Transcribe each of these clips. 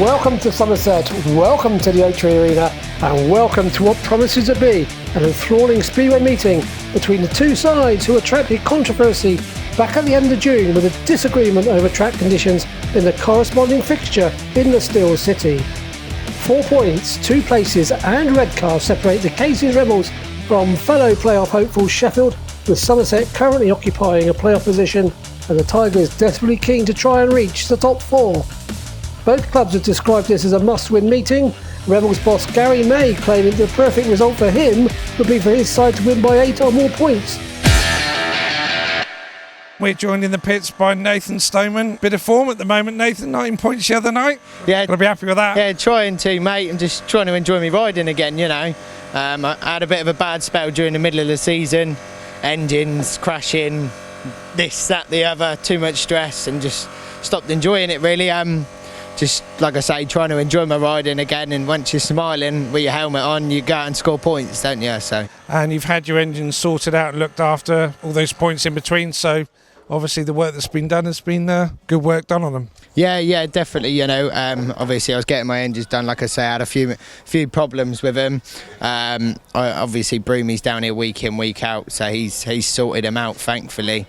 Welcome to Somerset, welcome to the Oaktree Arena, and welcome to what promises to be an enthralling speedway meeting between the two sides who attracted controversy back at the end of June with a disagreement over track conditions in the corresponding fixture in the Steel City. 4 points, 2 places and red cars separate the Tigers Rebels from fellow playoff hopefuls Sheffield, with Somerset currently occupying a playoff position and the Tigers desperately keen to try and reach the top 4. Both clubs have described this as a must-win meeting. Rebels boss Garry May claiming the perfect result for him would be for his side to win by 8 or more points. We're joined in the pits by Nathan Stoneman. Bit of form at the moment, Nathan. 9 points the other night. Yeah, gotta be happy with that. Yeah, trying to, mate. I'm just trying to enjoy my riding again. You know, I had a bit of a bad spell during the middle of the season. Engines crashing, this, that, the other. Too much stress, and just stopped enjoying it. Really. Just like I say, trying to enjoy my riding again. And once you're smiling with your helmet on, you go out and score points, don't you? So. And you've had your engine sorted out and looked after, all those points in between. So obviously the work that's been done has been good work done on them. Yeah, definitely. You know, obviously I was getting my engines done. Like I say, I had a few problems with them. Obviously Broomy's down here week in, week out, so he's sorted them out, thankfully.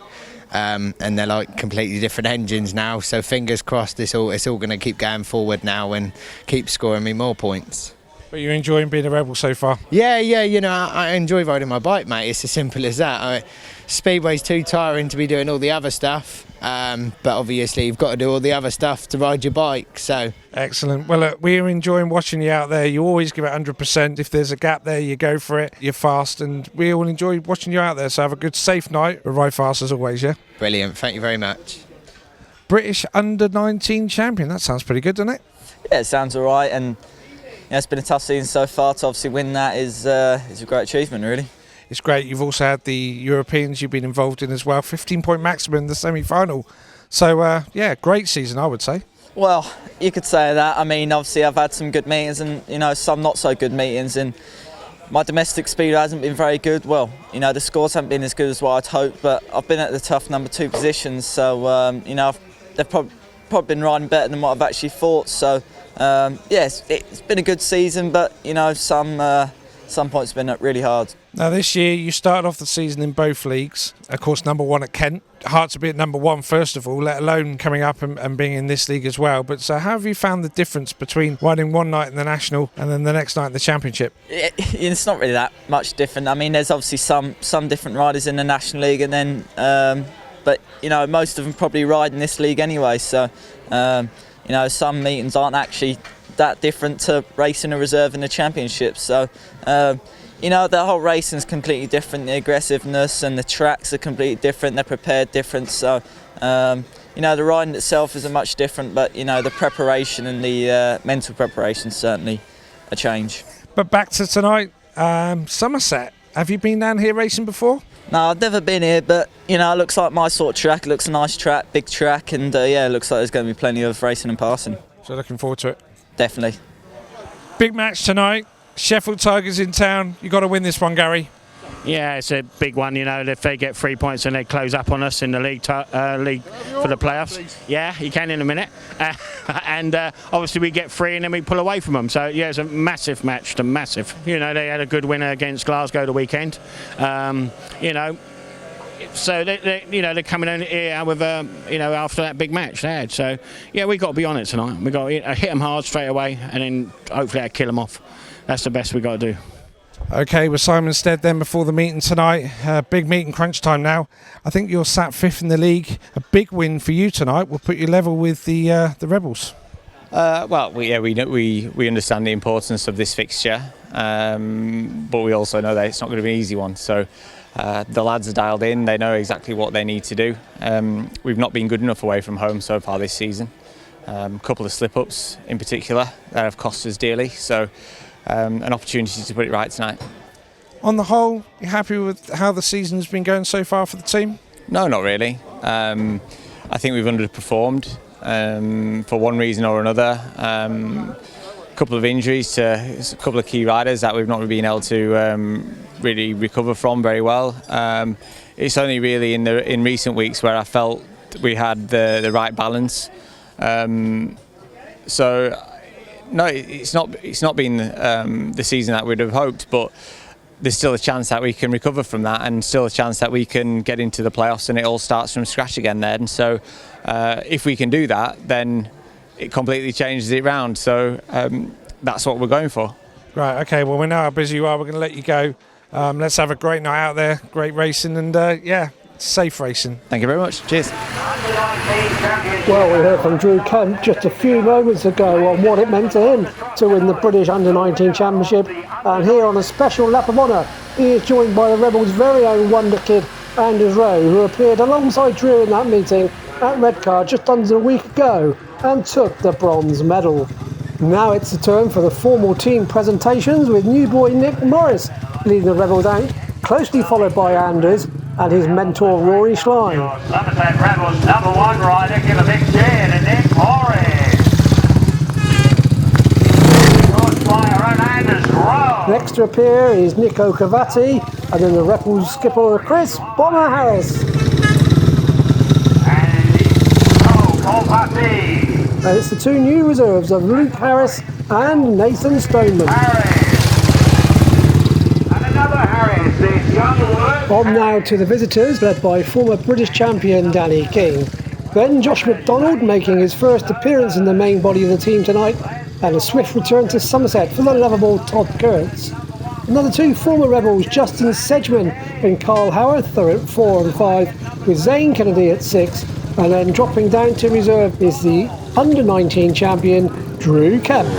And they're like completely different engines now. So fingers crossed, it's all going to keep going forward now and keep scoring me more points. But you're enjoying being a Rebel so far? Yeah. You know, I enjoy riding my bike, mate. It's as simple as that. Speedway's too tiring to be doing all the other stuff, but obviously you've got to do all the other stuff to ride your bike. So excellent. Well, look, we're enjoying watching you out there. You always give it 100%. If there's a gap there, you go for it. You're fast, and we all enjoy watching you out there. So have a good, safe night. But ride fast as always, yeah? Brilliant. Thank you very much. British under-19 champion. That sounds pretty good, doesn't it? Yeah, it sounds all right. And yeah, it's been a tough season so far. To obviously win that is a great achievement, really. It's great. You've also had the Europeans you've been involved in as well. 15-point maximum in the semi-final. So, yeah, great season, I would say. Well, you could say that. I mean, obviously I've had some good meetings and, you know, some not so good meetings. And my domestic speed hasn't been very good. Well, you know, the scores haven't been as good as what I'd hoped. But I've been at the tough number 2 positions. So, you know, they've probably been riding better than what I've actually thought. So, yes, it's been a good season. But, you know, some points have been really hard. Now this year you started off the season in both leagues, of course number 1 at Kent. Hard to be at number 1 first of all, let alone coming up and being in this league as well. But so how have you found the difference between riding one night in the National and then the next night in the Championship? It's not really that much different. I mean, there's obviously some different riders in the National League, and then but you know, most of them probably ride in this league anyway. So you know, some meetings aren't actually that different to racing a reserve in the Championship. So you know, the whole racing is completely different. The aggressiveness and the tracks are completely different. They're prepared different. So you know, the riding itself isn't much different, but you know, the preparation and the mental preparation certainly a change. But back to tonight, Somerset. Have you been down here racing before? No, I've never been here, but you know, it looks like my sort of track. It looks a nice track, big track, and yeah, it looks like there's going to be plenty of racing and passing. So looking forward to it. Definitely. Big match tonight. Sheffield Tigers in town. You got to win this one, Garry. Yeah, it's a big one. You know, if they get 3 points and they close up on us in the league for the playoffs. Yeah, you can in a minute. And obviously we get 3 and then we pull away from them. So yeah, it's a massive match. Massive. You know, they had a good winner against Glasgow the weekend. You know, so they're coming in here with you know, after that big match they had. So yeah, we got to be on it tonight. We got to hit them hard straight away, and then hopefully that kill them off. That's the best we got to do. Okay, with Simon Stead then before the meeting tonight. Big meeting, crunch time now. I think you're sat 5th in the league. A big win for you tonight will put you level with the Rebels. Well, we understand the importance of this fixture, but we also know that it's not going to be an easy one. So the lads are dialed in. They know exactly what they need to do. We've not been good enough away from home so far this season. A couple of slip-ups in particular that have cost us dearly. So an opportunity to put it right tonight. On the whole, you happy with how the season's been going so far for the team? No, not really. I think we've underperformed for one reason or another. A couple of injuries to a couple of key riders that we've not been able to really recover from very well. It's only really in recent weeks where I felt we had the right balance. So No, it's not been the season that we'd have hoped, but there's still a chance that we can recover from that, and still a chance that we can get into the playoffs and it all starts from scratch again then. So if we can do that, then it completely changes it round. So that's what we're going for. Right, okay, well, we know how busy you are. We're going to let you go. Let's have a great night out there, great racing, and safe racing. Thank you very much. Cheers. Well, we heard from Drew Kemp just a few moments ago on what it meant to him to win the British Under-19 Championship. And here on a special lap of honour, he is joined by the Rebels' very own wonder kid, Anders Rowe, who appeared alongside Drew in that meeting at Redcar just under a week ago and took the bronze medal. Now it's the turn for the formal team presentations, with new boy Nick Morris leading the Rebels out, closely followed by Anders and his mentor Rory Schlein. Somerset Rebels #1 rider, give a big cheer to Nick Morris. Good flyer and Anders Rowe. Next to appear is Nico Cavati, and then the Rebels skipper Chris Bomber Harris. And it's the two new reserves of Luke Harris and Nathan Stoneman. And another Harris, this young word. On now to the visitors, led by former British champion Danny King. Then Josh McDonald making his first appearance in the main body of the team tonight, and a swift return to Somerset for the lovable Todd Kurtz. Another two former Rebels, Justin Sedgman and Carl Howarth, are at 4 and 5, with Zane Kennedy at 6, and then dropping down to reserve is the Under-19 champion Drew Kemp.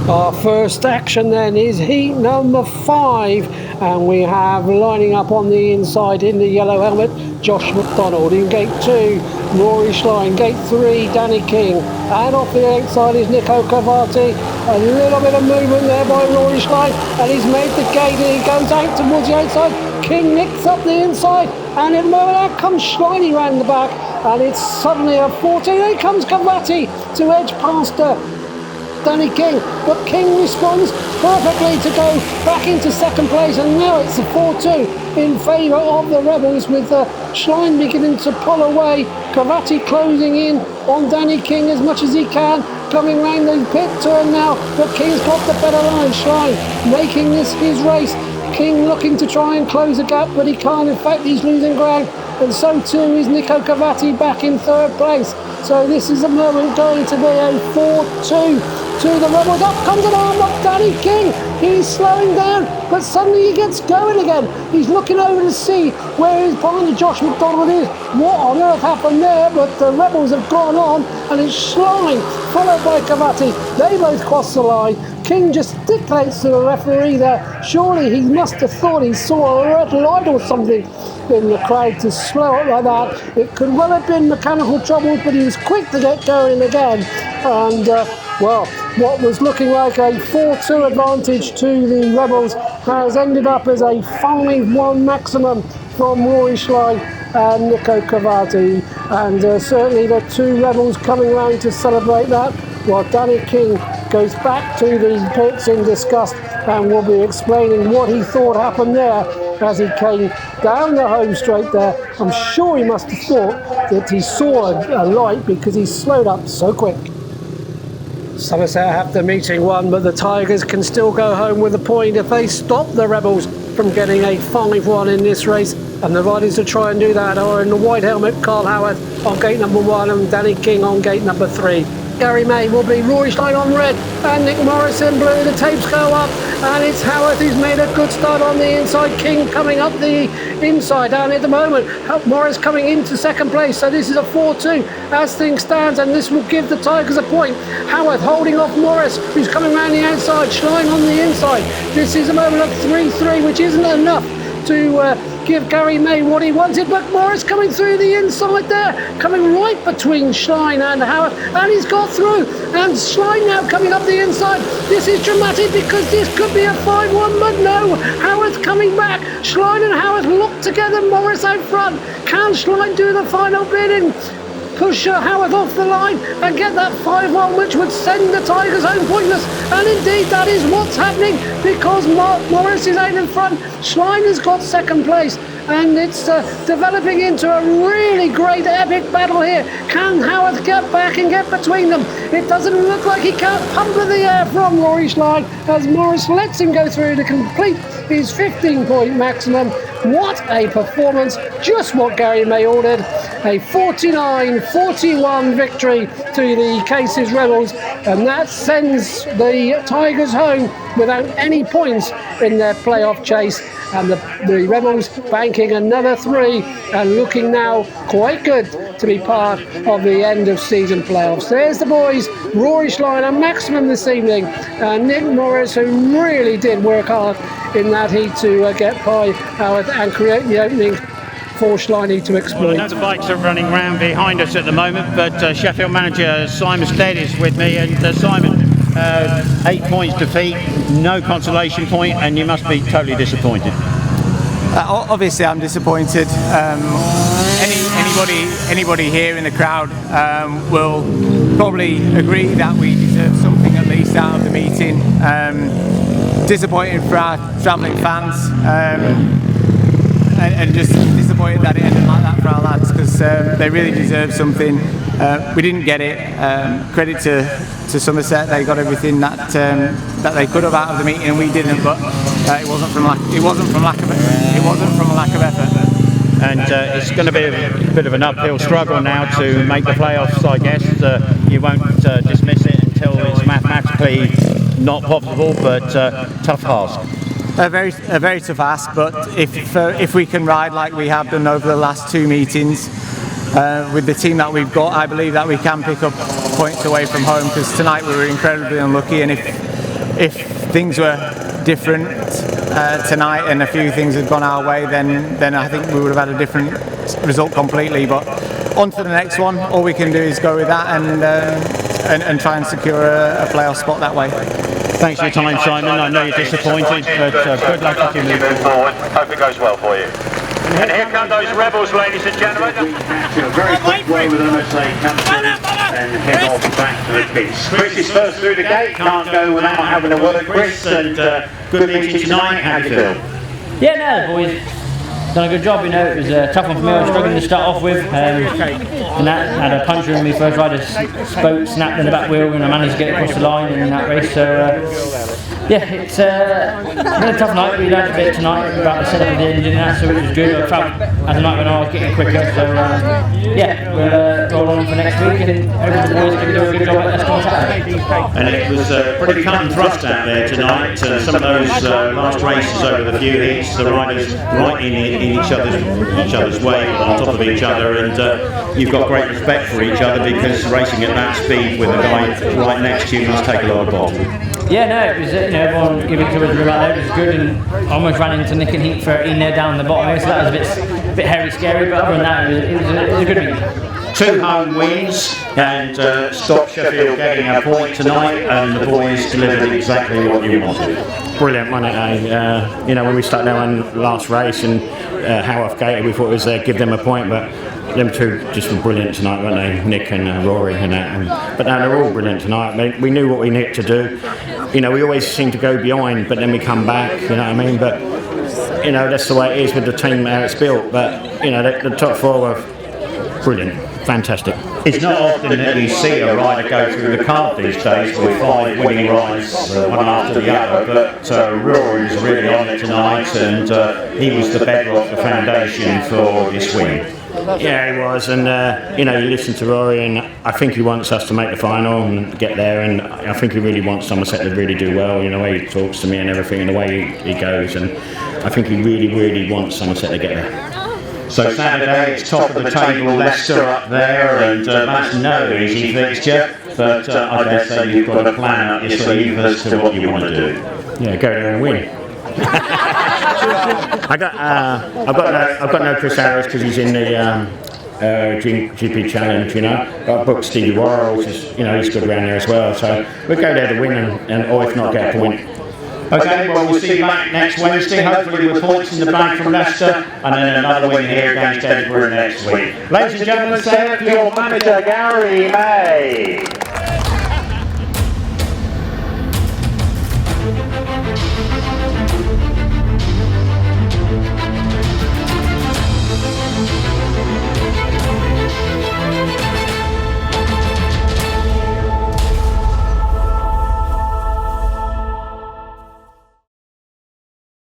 Our first action then is heat number 5, and we have lining up on the inside in the yellow helmet Josh McDonald. In gate 2, Rory Schlein. Gate 3, Danny King. And off the outside is Nico Cavati. A little bit of movement there by Rory Schlein, and he's made the gate and he goes out towards the outside. King nicks up the inside, and in a moment out comes Schlein round the back, and it's suddenly a 14. Here comes Cavati to edge past Danny King, but King responds perfectly to go back into second place, and now it's a 4-2 in favour of the Rebels, with Schlein beginning to pull away. Cavati closing in on Danny King as much as he can, coming round the pit turn now, but King's got the better line. Schlein making this his race. King looking to try and close the gap, but he can't. In fact, he's losing ground, and so too is Nico Cavati back in third place. So this is a moment going to be a 4-2 to the Rebels. Up comes an arm of Danny King. He's slowing down, but suddenly he gets going again. He's looking over to see where his partner Josh McDonald is. What on earth happened there? But the Rebels have gone on, and it's Schlein followed by Cavati. They both cross the line. King just dictates to the referee there. Surely he must have thought he saw a red light or something in the crowd to slow it like that. It could well have been mechanical trouble, but he was quick to get going again. And well, what was looking like a 4-2 advantage to the Rebels has ended up as a 5-1 maximum from Rory Schlein and Nico Cavati. And certainly the two Rebels coming round to celebrate that, while Danny King goes back to the pits in disgust and will be explaining what he thought happened there as he came down the home straight there. I'm sure he must have thought that he saw a light, because he slowed up so quick. Somerset have the meeting won, but the Tigers can still go home with a point if they stop the Rebels from getting a 5-1 in this race. And the riders to try and do that are in the white helmet, Carl Howarth on gate number 1 and Danny King on gate number 3. Garry May will be Rory Schlein on red and Nick Morris in blue. The tapes go up, and it's Howarth who's made a good start on the inside. King coming up the inside, and at the moment Morris coming into second place. So this is a 4-2 as things stand, and this will give the Tigers a point. Howarth holding off Morris, who's coming around the outside. Schlein on the inside. This is a moment of 3-3, which isn't enough to give Garry May what he wanted, but Morris coming through the inside there, coming right between Schlein and Howarth, and he's got through, and Schlein now coming up the inside. This is dramatic, because this could be a 5-1, but no, Howarth coming back. Schlein and Howarth locked together, Morris out front. Can Schlein do the final bit and push Howarth off the line and get that 5-1, which would send the Tigers home pointless? And indeed that is what's happening, because Morris is out in front. Schlein has got second place, and it's developing into a really great epic battle here. Can Howard get back and get between them? It doesn't look like he can't pump in the air from Rory Schlein as Morris lets him go through to complete his 15-point maximum. What a performance, just what Garry May ordered. A 49-41 victory to the Cases Rebels, and that sends the Tigers home without any points in their playoff chase, and the Rebels banking another 3 and looking now quite good to be part of the end of season playoffs. There's the boys, Rory Schlein a maximum this evening, and Nick Morris, who really did work hard in that heat to get by Howard and create the opening for Schlein to exploit. Well, I know the bikes are running round behind us at the moment, but Sheffield manager Simon Stead is with me, and Simon, 8 points defeat, no consolation point, and you must be totally disappointed. Obviously I'm disappointed. Anybody here in the crowd will probably agree that we deserve something at least out of the meeting. Disappointed for our travelling fans, and just disappointed that it ended like that for our lads, because they really deserve something. We didn't get it. Credit to Somerset, they got everything that they could have out of the meeting, and we didn't. But it wasn't from a lack of effort. And it's going to be a bit of an uphill struggle now to make the playoffs, I guess. You won't dismiss it until it's mathematically not possible, but tough task. A very tough ask, but if we can ride like we have done over the last 2 meetings with the team that we've got, I believe that we can pick up points away from home, because tonight we were incredibly unlucky, and if things were different tonight and a few things had gone our way, then I think we would have had a different result completely. But on to the next one. All we can do is go with that and try and secure a playoff spot that way. Thanks for your time, Simon. I know you're disappointed, but good luck as you move forward. Hope it goes well for you. And here come those Rebels, ladies and gentlemen. Very quick way with MSA and head off back to the pits. Chris is first through the gate, can't go without having a word. Chris, and good meeting tonight. How do you feel? Yeah, no, the boys done a good job. You know, it was a tough one for me. I was struggling to start off with, and that had a puncture in me first ride. A spoke snapped in the back wheel, and I managed to get across the line in that race. So yeah, it's been a tough night. We learned a bit tonight about the setup of the engine and that, so it was good. I felt as the night went on, I was getting quicker. So yeah, we'll roll on for next week, and hopefully the boys can do a good job at Leicester on Saturday. And it was pretty cut and thrust out there tonight. Some of those last races over the few heats, the riders right in each other's way, on top of each other, and you've got great respect for each other, because racing at that speed with a guy right next to you must take a lot of bottle. Yeah, no, it was, everyone giving to us about there. It was good, and almost ran into Nick and Heat 13 there down the bottom here, so that was a bit hairy, scary, but other than that, it was a good meeting. 2 home wins and stopped Sheffield getting a point tonight, and the boys delivered exactly what you wanted. Brilliant, wasn't it? When we started down last race and how off gated, we thought it was give them a point, but them two just were brilliant tonight, weren't they? Nick and Rory and that. But no, they're all brilliant tonight. We knew what we needed to do. We always seem to go behind, but then we come back. You know what I mean? But that's the way it is with the team how it's built. But the top 4 were brilliant, fantastic. It's not often that you see a rider go through the card these days with 5 winning rides, one after the other, but Rory was really on it tonight, and he was the bedrock, the foundation for this win. Yeah, he was, and you listen to Rory, and I think he wants us to make the final and get there, and I think he really wants Somerset to really do well, the way he talks to me and everything, and the way he goes, and I think he really, really wants Somerset to get there. So Saturday, it's top of the table, Leicester up there, and that's no easy fixture, but I dare say you've got a plan up your sleeve as to what you want to do. Yeah, go there and win. I've got no Chris Harris because he's in the GP Challenge, But I booked Stevie Warrell, which is, he's good around there as well. So we'll go there to win or if not, get a point. Okay, well, we'll see you back next Wednesday, hopefully with points in the bag from Leicester, and then another win here against Edinburgh next week. Ladies and gentlemen, say it to your manager, Garry May.